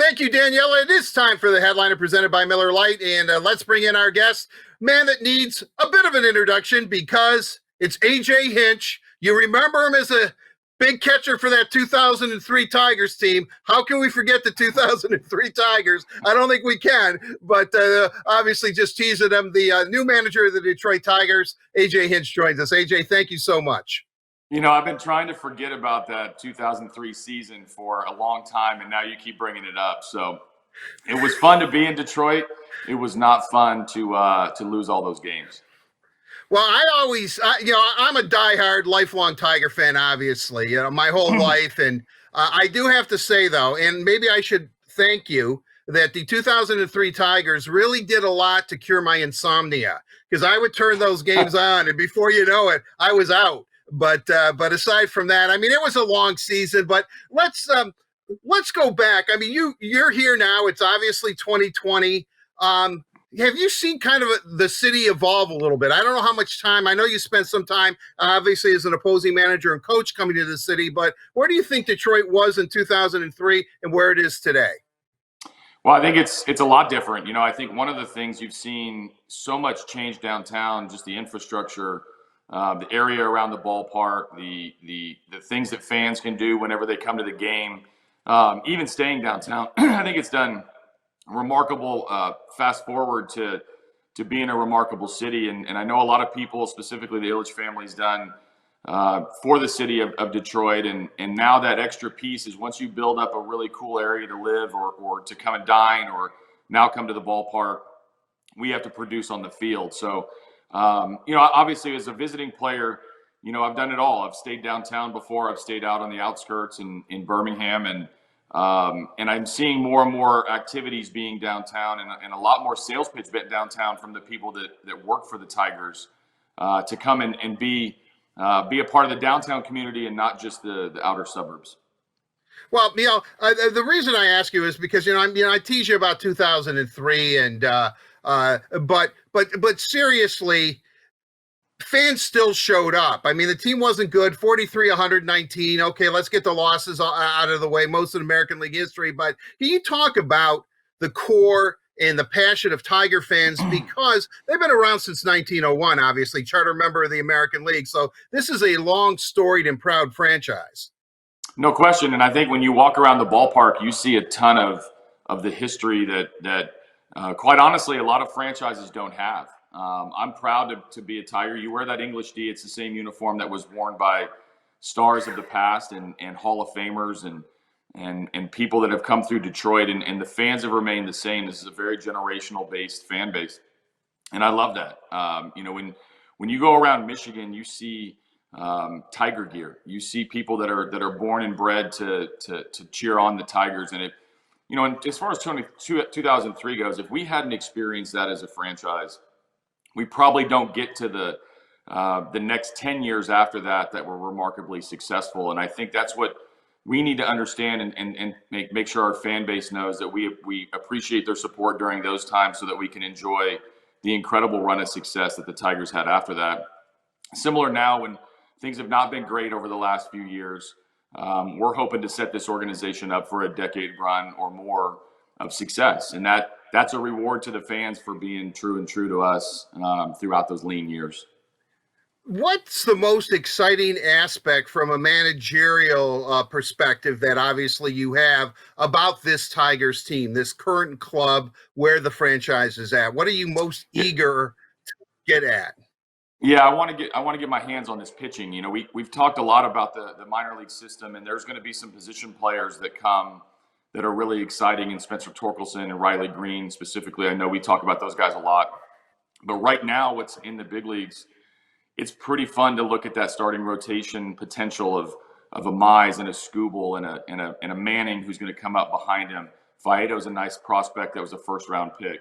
Thank you, Daniela. It is time for the headliner presented by Miller Lite, and let's bring in our guest, man that needs a bit of an introduction because it's AJ Hinch. You remember him as a big catcher for that 2003 Tigers team. How can we forget the 2003 Tigers? I don't think we can, but obviously just teasing them. The new manager of the Detroit Tigers, AJ Hinch, joins us. AJ, thank you so much. You know, I've been trying to forget about that 2003 season for a long time, and now you keep bringing it up. So it was fun to be in Detroit. It was not fun to lose all those games. Well, I'm a diehard, lifelong Tiger fan, obviously, my whole life. And I do have to say, though, and maybe I should thank you, that the 2003 Tigers really did a lot to cure my insomnia, because I would turn those games on, and before you know it, I was out. But aside from that, I mean, it was a long season. But let's go back. I mean, you're here now. It's obviously 2020. Have you seen kind of the city evolve a little bit? I don't know how much time. I know you spent some time, obviously, as an opposing manager and coach coming to the city. But where do you think Detroit was in 2003 and where it is today? Well, I think it's a lot different. You know, I think one of the things you've seen so much change downtown, just the infrastructure. The area around the ballpark, the things that fans can do whenever they come to the game, even staying downtown. I think it's done remarkable. Fast forward to being a remarkable city, and I know a lot of people, specifically the Ilitch family's done for the city of Detroit, and now that extra piece is once you build up a really cool area to live or to come and dine or now come to the ballpark, we have to produce on the field. So. Obviously as a visiting player, I've done it all. I've stayed downtown before. I've stayed out on the outskirts in Birmingham, and I'm seeing more and more activities being downtown and a lot more sales pitch downtown from the people that work for the Tigers to come and be a part of the downtown community and not just the outer suburbs. Well, the reason I ask you is because I tease you about 2003, and but seriously, fans still showed up. I mean, the team wasn't good. 43-119. Okay, let's get the losses out of the way. Most in American League history. But can you talk about the core and the passion of Tiger fans, because they've been around since 1901, obviously, charter member of the American League. So this is a long, storied, and proud franchise. No question. And I think when you walk around the ballpark, you see a ton of the history that quite honestly, a lot of franchises don't have. I'm proud to be a Tiger. You wear that English D. It's the same uniform that was worn by stars of the past and Hall of Famers and people that have come through Detroit. And the fans have remained the same. This is a very generational based fan base. And I love that. When you go around Michigan, you see Tiger gear. You see people that are born and bred to cheer on the Tigers. And and as far as 2003 goes, if we hadn't experienced that as a franchise, we probably don't get to the next 10 years after that were remarkably successful. And I think that's what we need to understand and make sure our fan base knows, that we appreciate their support during those times so that we can enjoy the incredible run of success that the Tigers had after that. Similar now, when things have not been great over the last few years, we're hoping to set this organization up for a decade run or more of success. And that's a reward to the fans for being true to us throughout those lean years. What's the most exciting aspect from a managerial perspective that obviously you have about this Tigers team, this current club, where the franchise is at? What are you most eager to get at? Yeah, I want to get my hands on this pitching. We've talked a lot about the minor league system, and there's going to be some position players that come that are really exciting, in Spencer Torkelson and Riley Green specifically. I know we talk about those guys a lot, but right now, what's in the big leagues, it's pretty fun to look at that starting rotation potential of a Mize and a Skubal and a Manning who's going to come up behind him. Faedo's a nice prospect that was a first-round pick.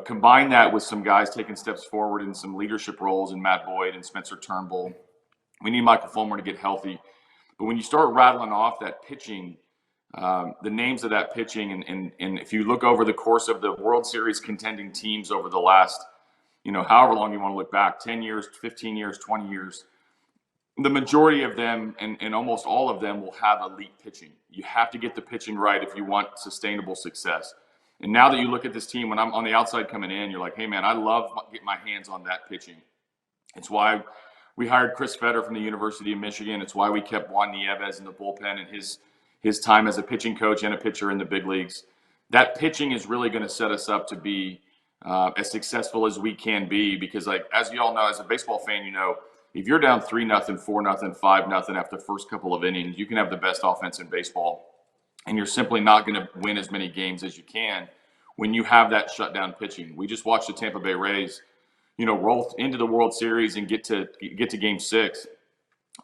Combine that with some guys taking steps forward in some leadership roles in Matt Boyd and Spencer Turnbull. We need Michael Fulmer to get healthy. But when you start rattling off that pitching, the names of that pitching, and if you look over the course of the World Series contending teams over the last, however long you want to look back, 10 years, 15 years, 20 years, the majority of them and almost all of them will have elite pitching. You have to get the pitching right if you want sustainable success. And now that you look at this team, when I'm on the outside coming in, you're like, hey, man, I love getting my hands on that pitching. It's why we hired Chris Fetter from the University of Michigan. It's why we kept Juan Nieves in the bullpen and his time as a pitching coach and a pitcher in the big leagues. That pitching is really going to set us up to be as successful as we can be, because, like, as you all know, as a baseball fan, you know, if you're down 3-0, 4-0, 5-0 after the first couple of innings, you can have the best offense in baseball, and you're simply not going to win as many games as you can when you have that shutdown pitching. We just watched the Tampa Bay Rays, you know, roll into the World Series and get to Game 6,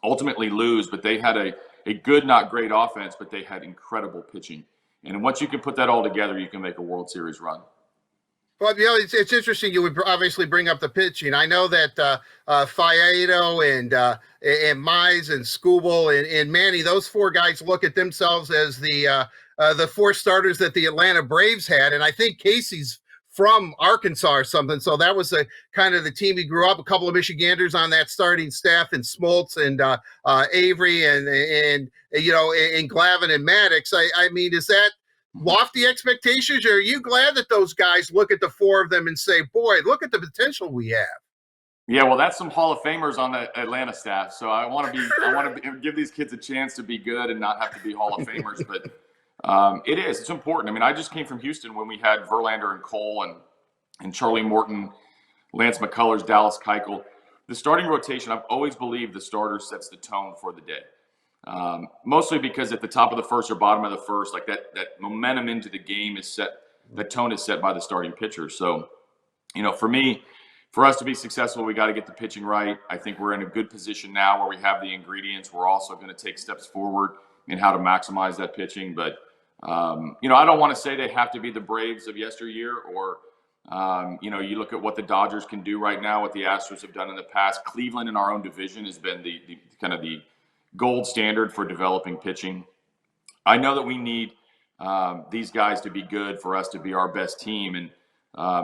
ultimately lose, but they had a good, not great offense, but they had incredible pitching. And once you can put that all together, you can make a World Series run. Well, you know, it's interesting. You would obviously bring up the pitching. I know that Faedo and Mize and Skubal and Manny, those four guys look at themselves as the four starters that the Atlanta Braves had, and I think Casey's from Arkansas or something. So that was kind of the team he grew up. A couple of Michiganders on that starting staff, and Smoltz and Avery and you know, and Glavine and Maddox. I mean, is that lofty expectations, or are you glad that those guys look at the four of them and say, boy, look at the potential we have? Yeah, well, that's some Hall of Famers on the Atlanta staff. So I want to give these kids a chance to be good and not have to be Hall of Famers. But it's important. I mean, I just came from Houston when we had Verlander and Cole and Charlie Morton, Lance McCullers, Dallas Keuchel. The starting rotation, I've always believed the starter sets the tone for the day. Mostly because at the top of the first or bottom of the first, like that momentum into the game is set, the tone is set by the starting pitcher. So, you know, for us to be successful, we got to get the pitching right. I think we're in a good position now where we have the ingredients. We're also going to take steps forward in how to maximize that pitching. But, you know, I don't want to say they have to be the Braves of yesteryear, or, you know, you look at what the Dodgers can do right now, what the Astros have done in the past. Cleveland in our own division has been the kind of the gold standard for developing pitching. I know that we need these guys to be good for us to be our best team, and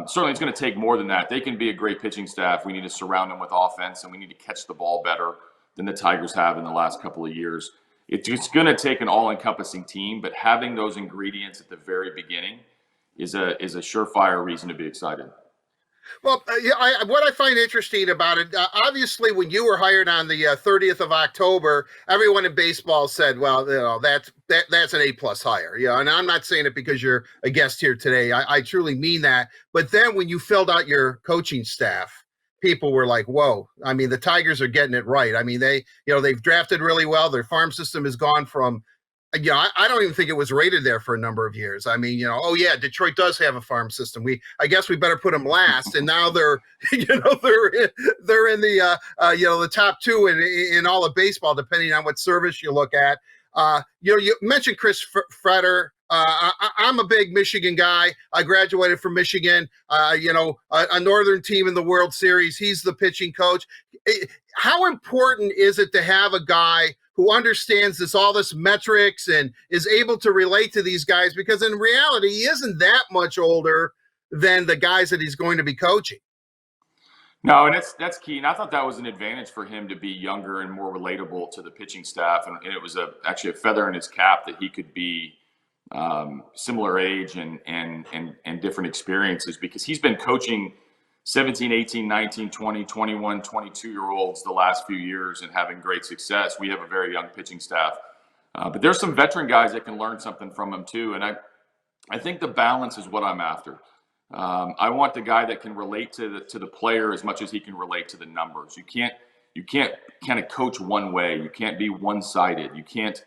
certainly it's going to take more than that. They can be a great pitching staff. We need to surround them with offense, and we need to catch the ball better than the Tigers have in the last couple of years. It's going to take an all-encompassing team, but having those ingredients at the very beginning is a surefire reason to be excited. Well, what I find interesting about it, obviously, when you were hired on the 30th of October, everyone in baseball said, "Well, you know, that's an A+ hire." You know, and I'm not saying it because you're a guest here today. I truly mean that. But then when you filled out your coaching staff, people were like, "Whoa!" I mean, the Tigers are getting it right. I mean, they've drafted really well. Their farm system has gone from, you know, I don't even think it was rated there for a number of years. I mean, you know, oh yeah, Detroit does have a farm system. I guess we better put them last. And now they're, you know, they're in the, you know, the top two in all of baseball, depending on what service you look at. You know, you mentioned Chris Fetter. I'm a big Michigan guy. I graduated from Michigan, you know, a northern team in the World Series. He's the pitching coach. How important is it to have a guy who understands all this metrics and is able to relate to these guys? Because in reality, he isn't that much older than the guys that he's going to be coaching. No, and that's key. And I thought that was an advantage for him to be younger and more relatable to the pitching staff. And it was actually a feather in his cap that he could be similar age and different experiences, because he's been coaching 17, 18, 19, 20, 21, 22-year-olds the last few years and having great success. We have a very young pitching staff. But there's some veteran guys that can learn something from him too. And I think the balance is what I'm after. I want the guy that can relate to the player as much as he can relate to the numbers. You can't kind of coach one way. You can't be one-sided. You can't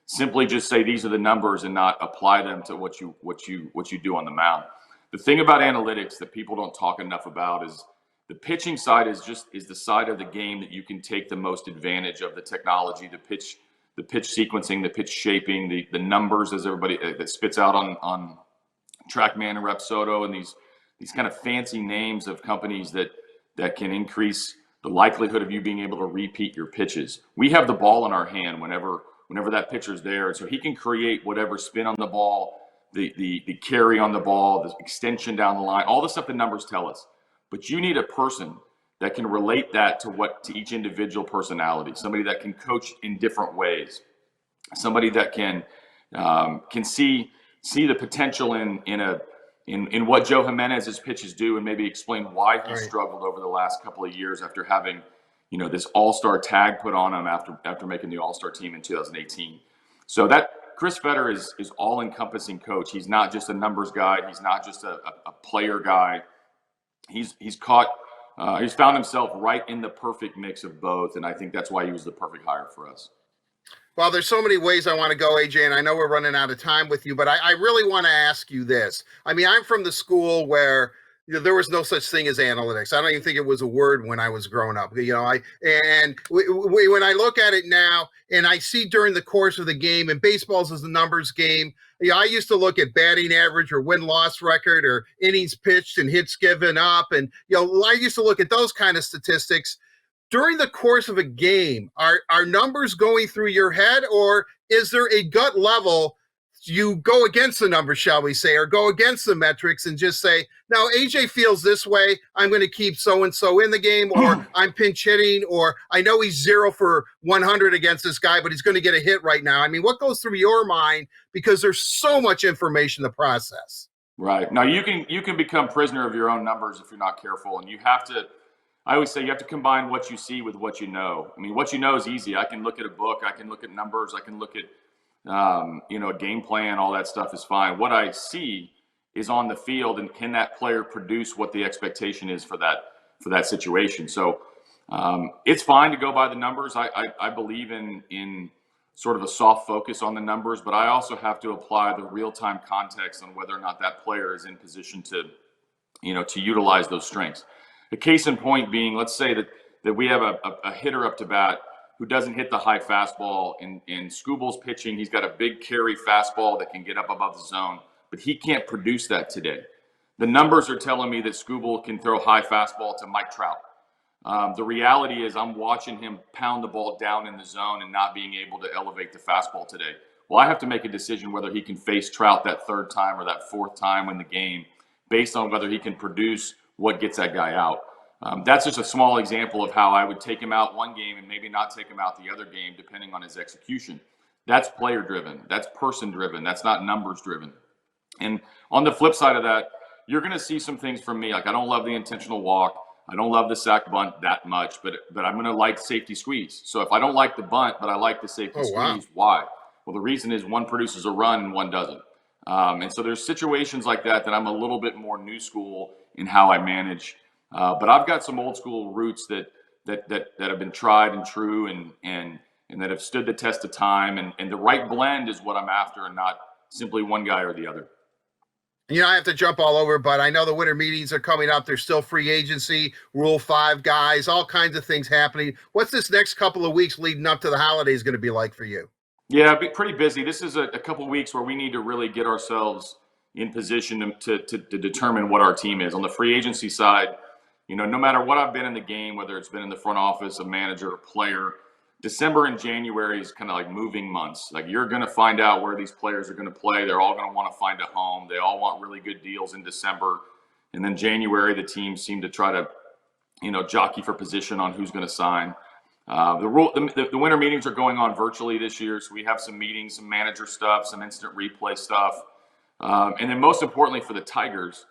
simply just say these are the numbers and not apply them to what you do on the mound. The thing about analytics that people don't talk enough about is the pitching side is the side of the game that you can take the most advantage of the technology, the pitch sequencing, the pitch shaping, the numbers, as everybody that spits out on TrackMan and Rapsodo, and these kind of fancy names of companies that can increase the likelihood of you being able to repeat your pitches. We have the ball in our hand whenever that pitcher's there, so he can create whatever spin on the ball, the carry on the ball, the extension down the line, all the stuff the numbers tell us. But you need a person that can relate that to each individual personality, somebody that can coach in different ways, somebody that can see the potential in what Joe Jimenez's pitches do, and maybe explain why he struggled over the last couple of years after having, this all-star tag put on him after making the all-star team in 2018. So that Chris Fetter is all-encompassing coach. He's not just a numbers guy. He's not just a player guy. He's found himself right in the perfect mix of both, and I think that's why he was the perfect hire for us. Well, there's so many ways I want to go, AJ, and I know we're running out of time with you, but I really want to ask you this. I mean, I'm from the school where there was no such thing as analytics. I don't even think it was a word when I was growing up. When I look at it now and I see during the course of the game, and baseball's is a numbers game. I used to look at batting average or win-loss record or innings pitched and hits given up. And, I used to look at those kind of statistics. During the course of a game, are numbers going through your head, or is there a gut level you go against the numbers, shall we say, or go against the metrics and just say, no, AJ feels this way, I'm going to keep so-and-so in the game, or I'm pinch hitting, or I know he's 0 for 100 against this guy, but he's going to get a hit right now. I mean, what goes through your mind? Because there's so much information to process. Right. Now, you can become prisoner of your own numbers if you're not careful, and I always say you have to combine what you see with what you know. I mean, what you know is easy. I can look at a book. I can look at numbers. I can look at, a game plan. All that stuff is fine. What I see is on the field, and can that player produce what the expectation is for that situation? So it's fine to go by the numbers. I believe in sort of a soft focus on the numbers, but I also have to apply the real-time context on whether or not that player is in position to utilize those strengths. The case in point being, let's say that we have a hitter up to bat who doesn't hit the high fastball. In Skubal's pitching, he's got a big carry fastball that can get up above the zone, but he can't produce that today. The numbers are telling me that Skubal can throw high fastball to Mike Trout. The reality is I'm watching him pound the ball down in the zone and not being able to elevate the fastball today. Well, I have to make a decision whether he can face Trout that third time or that fourth time in the game based on whether he can produce what gets that guy out. That's just a small example of how I would take him out one game and maybe not take him out the other game, depending on his execution. That's player driven. That's person driven. That's not numbers driven. And on the flip side of that, you're going to see some things from me. Like, I don't love the intentional walk. I don't love the sack bunt that much, but I'm going to like safety squeeze. So if I don't like the bunt, but I like the safety squeeze, why? Well, the reason is one produces a run and one doesn't. And so there's situations like that I'm a little bit more new school in how I manage. But I've got some old school roots that have been tried and true and that have stood the test of time. And the right blend is what I'm after, and not simply one guy or the other. I have to jump all over, but I know the winter meetings are coming up. There's still free agency, Rule 5 guys, all kinds of things happening. What's this next couple of weeks leading up to the holidays going to be like for you? Yeah, pretty busy. This is a couple of weeks where we need to really get ourselves in position to determine what our team is. On the free agency side, no matter what I've been in the game, whether it's been in the front office, a manager, a player, December and January is kind of like moving months. Like, you're going to find out where these players are going to play. They're all going to want to find a home. They all want really good deals in December. And then January, the teams seem to try to, jockey for position on who's going to sign. The winter meetings are going on virtually this year. So we have some meetings, some manager stuff, some instant replay stuff. And then most importantly for the Tigers,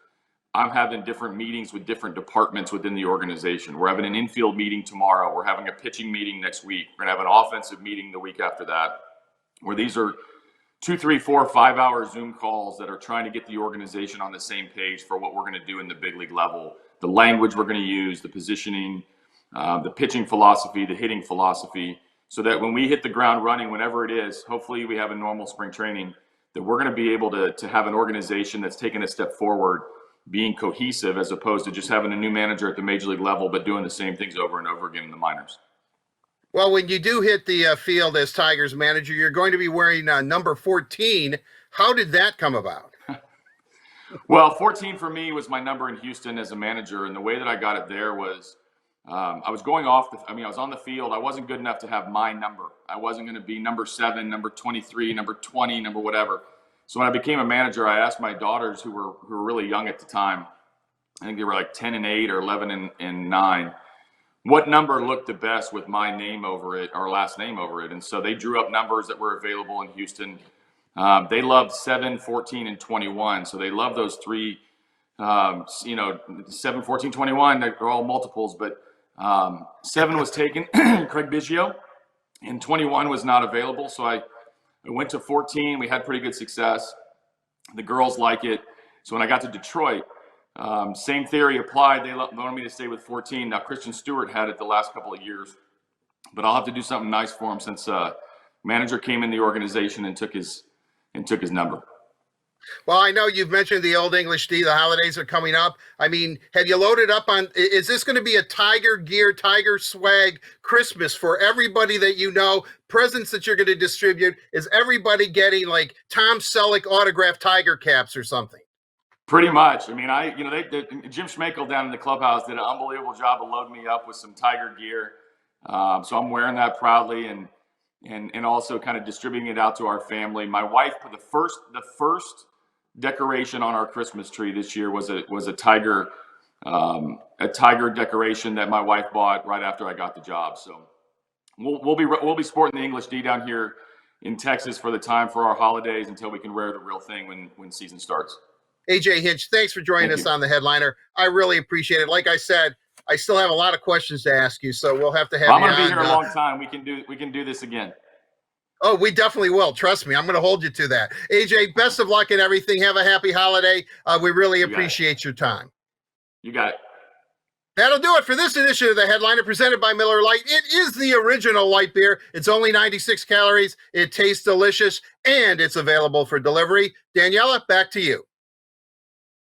I'm having different meetings with different departments within the organization. We're having an infield meeting tomorrow. We're having a pitching meeting next week. We're going to have an offensive meeting the week after that, where these are 2, 3, 4, 5-hour Zoom calls that are trying to get the organization on the same page for what we're going to do in the big league level, the language we're going to use, the positioning, the pitching philosophy, the hitting philosophy, so that when we hit the ground running, whenever it is, hopefully we have a normal spring training, that we're going to be able to have an organization that's taken a step forward, being cohesive, as opposed to just having a new manager at the major league level, but doing the same things over and over again in the minors. Well, when you do hit the field as Tigers manager, you're going to be wearing number 14. How did that come about? Well, 14 for me was my number in Houston as a manager. And the way that I got it there was I was going off. I was on the field. I wasn't good enough to have my number. I wasn't going to be number 7, number 23, number 20, number whatever. So when I became a manager, I asked my daughters, who were really young at the time, I think they were like 10 and 8 or 11 and 9. what number looked the best with my name over it, our last name over it. And so they drew up numbers that were available in Houston. They loved 7, 14, and 21. So they love those three, 7, 14, 21. They're all multiples, but 7 was taken, Craig Biggio, and 21 was not available. So I went to 14. We had pretty good success. The girls like it. So when I got to Detroit, same theory applied. They wanted me to stay with 14. Now, Christian Stewart had it the last couple of years, but I'll have to do something nice for him since manager came in the organization and took his number. Well, I know you've mentioned the Old English D. The holidays are coming up. I mean, have you loaded up on, is this going to be a Tiger gear, Tiger swag Christmas for everybody that you know? Presents that you're going to distribute? Is everybody getting like Tom Selleck autographed Tiger caps or something? Pretty much. I mean, Jim Schmeichel down in the clubhouse did an unbelievable job of loading me up with some Tiger gear. So I'm wearing that proudly and also kind of distributing it out to our family. My wife put the first decoration on our Christmas tree this year was a tiger decoration that my wife bought right after I got the job. So we'll be sporting the English D down here in Texas for the time for our holidays until we can wear the real thing when season starts. AJ Hinch, thanks for joining us on the Headliner. I really appreciate it. Like I said, I still have a lot of questions to ask you, so we'll have to have you on. I'm going to be here a long time. We can do this again. Oh, we definitely will. Trust me. I'm going to hold you to that. AJ, best of luck and everything. Have a happy holiday. We really appreciate your time. You got it. That'll do it for this edition of the Headliner presented by Miller Lite. It is the original light beer. It's only 96 calories. It tastes delicious, and it's available for delivery. Daniela, back to you.